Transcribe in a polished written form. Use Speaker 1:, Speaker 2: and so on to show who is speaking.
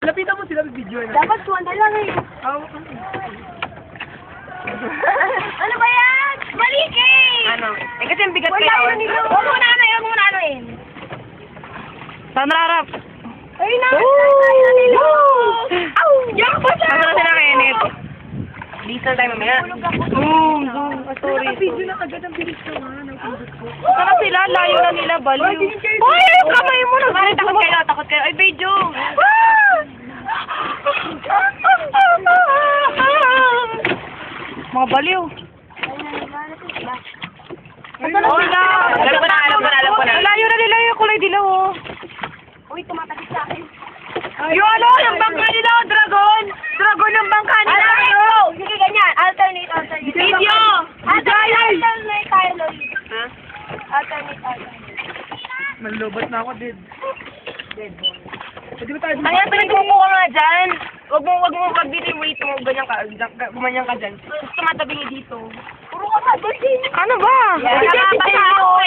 Speaker 1: Lapitan mo sila video na.
Speaker 2: Dapat suwanda lang eh. Ano ba yan? Maliki!
Speaker 3: Ano? Eh kasi ang bigat
Speaker 2: Wala
Speaker 3: kaya.
Speaker 2: yun nila. Huwag mo na ano eh. Huwag mo na ano eh.
Speaker 3: Saan nararap?
Speaker 2: Ay na! Tayo na nila! Aw! Yak pa siya!
Speaker 3: Saan na sila kaya nito? Diesel tayo mamaya. Zoom! Sorry.
Speaker 1: Video na agad ang bilis ko ha. Napindot ko.
Speaker 3: Saan sila? Layo na nila. Baliw. Uy! Yung kamay mo! Bakit takot kayo? Takot kayo. Ay, video! Mga baliw. Saan na sila? Alam ko na. Layo na nila yung kulay dilaw, oh.
Speaker 2: Uy, tumatakit sa akin.
Speaker 3: Yung ano, yung bangka nila, oh, dragon! Dragon yung bangka nila!
Speaker 2: Sige, ganyan. Alternate.
Speaker 3: Video!
Speaker 2: Alternate tayo, Loli.
Speaker 3: Ha?
Speaker 2: Alternate.
Speaker 1: Manlobat na ako, dead. Pwede ba tayo
Speaker 3: Kaya pinagkukuha ka nga dyan. Wag dito yung weight mo, gumanyan ka dyan. Tapos tumatabingi dito.
Speaker 2: Puro ka ba? Dali.
Speaker 3: Ano ba?
Speaker 2: Yan, nakakatawa.